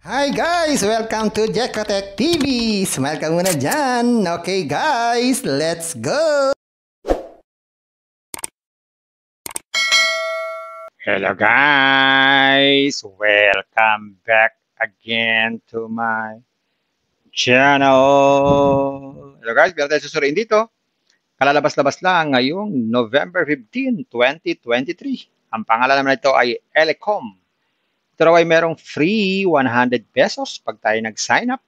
Hi guys! Welcome to Jekotech TV! Smile ka muna dyan! Okay guys, let's go! Hello guys! Welcome back again to my channel! Hello guys, meron tayo susuriin dito. Kalalabas-labas lang ngayong November 15, 2023. Ang pangalan naman nito ay Elecom. Ito raw ay merong free 100 pesos pag tayo nag-sign up.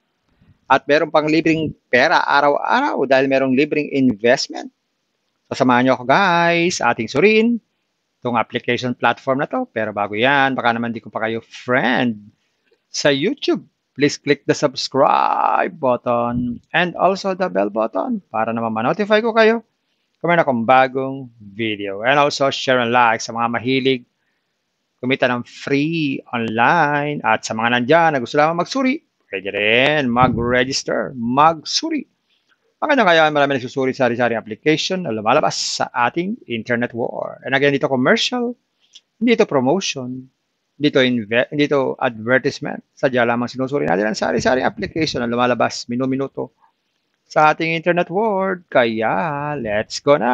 At meron pang libreng pera araw-araw dahil merong libreng investment. So samahan nyo ako guys sa ating suriin itong application platform na to. Pero bago yan, baka naman di ko pa kayo friend sa YouTube. Please click the subscribe button and also the bell button para naman ma-notify ko kayo kung meron akong bagong video. And also share and like sa mga mahilig kumita ng free online at sa mga nandyan na gusto lamang magsuri, pwede rin mag-register, magsuri. Maganda kaya marami nagsusuri sa sari-sari application na lumalabas sa ating internet war. And again, dito commercial, hindi ito promotion, hindi ito advertisement. Sadya lamang sinusuri natin ang sari-sari application na lumalabas minuto sa ating internet world. Kaya, let's go na!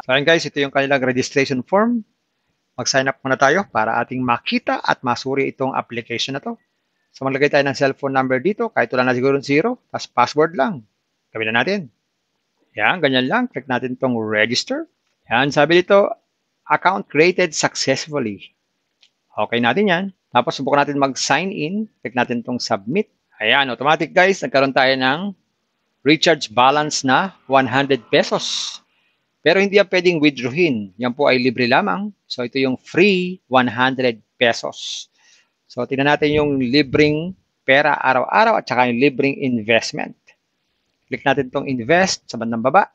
So, guys, ito yung kanilang registration form. Mag-sign up muna tayo para ating makita at masuri itong application na to. So maglagay tayo ng cellphone number dito, kahit wala na siguro 0, tapos password lang. Gawin na natin. Yan, ganyan lang. Click natin itong register. Yan, sabi dito, account created successfully. Okay natin yan. Tapos subukan natin mag-sign in. Click natin itong submit. Ayan, automatic guys, nagkaroon tayo ng recharge balance na 100 pesos. Pero hindi yan pwedeng withdrawin. Yan po ay libre lamang. So ito yung free 100 pesos. So tingnan natin yung libreng pera araw-araw at saka yung libreng investment. Click natin itong invest sa bandang baba.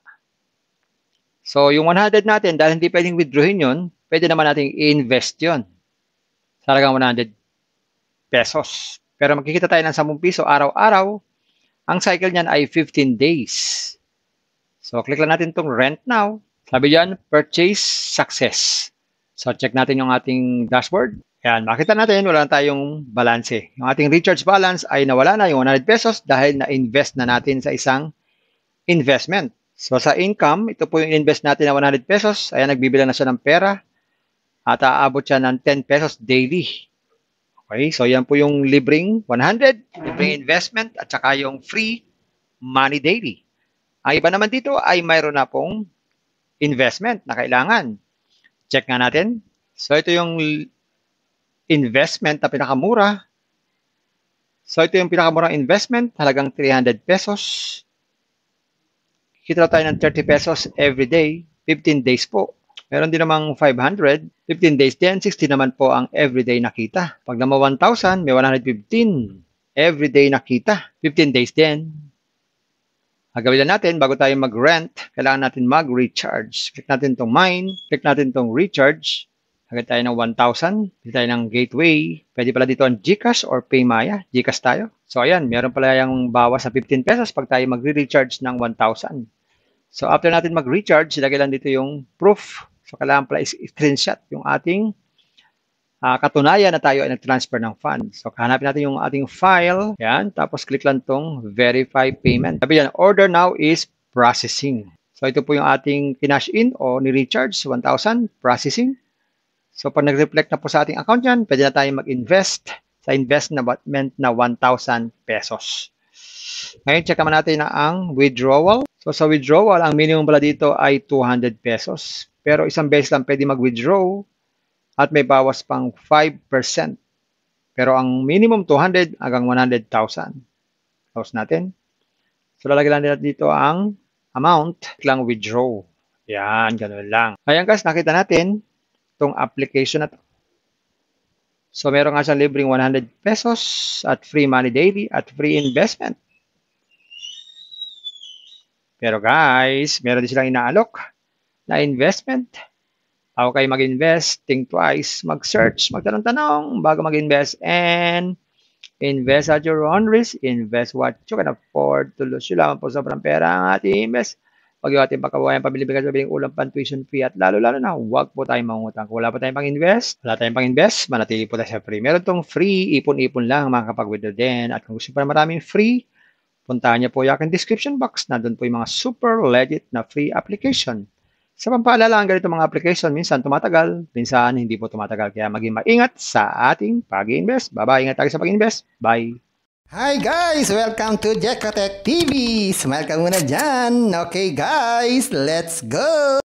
So yung 100 natin, dahil hindi pwedeng withdrawin yun, pwede naman natin i-invest yun. Sa halagang 100 pesos. Pero magkikita tayo ng 10 piso araw-araw. Ang cycle niyan ay 15 days. So, click lang natin itong rent now. Sabi dyan, purchase success. So, check natin yung ating dashboard. Yan, makita natin, wala na tayong balance. Yung ating recharge balance ay nawala na yung 100 pesos dahil na-invest na natin sa isang investment. So, sa income, ito po yung invest natin na 100 pesos. Ayan, nagbibilang na siya ng pera. At aabot siya ng 10 pesos daily. Okay, so yan po yung libreng 100, libreng investment, at saka yung free money daily. Ang iba naman dito ay mayroon na pong investment na kailangan. Check nga natin. So, ito yung investment na pinakamura. So, ito yung pinakamurang investment, halagang 300 pesos. Kita tayo ng 30 pesos every day, 15 days po. Meron din namang 500, 15 days din, 60 naman po ang everyday na kita. Pag naman 1,000, may 115 everyday na kita, 15 days din. Gagawin natin, bago tayo mag-rent, kailangan natin mag-recharge. Click natin itong mine, click natin itong recharge. Hagad tayo ng 1,000, pili tayo ng gateway. Pwede pala dito ang GCash or Paymaya. GCash tayo. So ayan, meron pala yung bawas sa 15 pesos pag tayo mag-recharge ng 1,000. So after natin mag-recharge, ilagay lang dito yung proof. So kailangan pala i-screenshot yung ating katunayan na tayo ay nag-transfer ng funds. So, hanapin natin yung ating file. Yan. Tapos, click lang tong verify payment. Sabi yan, order now is processing. So, ito po yung ating kinash in o ni-recharge, 1,000, processing. So, pag nag-reflect na po sa ating account yan, pwede na tayo mag-invest sa investment na 1,000 pesos. Ngayon, check naman natin na ang withdrawal. So, sa withdrawal, ang minimum pala dito ay 200 pesos. Pero isang beses lang pwede mag-withdraw at may bawas pang 5%. Pero ang minimum 200 hanggang 100,000. Close natin. So lalagyan lang dito ang amount lang withdraw. Yan, ganun lang. Ayan guys, nakita natin itong application na to. So meron nga siyang libreng 100 pesos at free money daily at free investment. Pero guys, meron din silang inaalok na investment. Ako kayo mag-invest, think twice, mag-search, magtanong-tanong bago mag-invest, and invest at your own risk, invest what you can afford to lose. Yun lamang po sobrang pera ang ating invest. Huwag yung ating pagkabuhayan pabili-bili sabihin ulam pan tuition fee at lalo-lalo na huwag po tayong mangutang. Kung wala pa tayong pang-invest, manatili po tayo sa free. Meron tong free, ipon-ipon lang, makakapag-withdraw din. At kung gusto pa na maraming free, puntahan niyo po yung aking description box. Nandun po yung mga super legit na free application. Sa pampaalala, ang ganito mga application, minsan tumatagal, minsan hindi po tumatagal. Kaya maging maingat sa ating pag-invest. Bye-bye, ingat tayo sa pag-invest. Bye! Hi guys! Welcome to Jekotech TV! Smile ka muna dyan! Okay guys, let's go!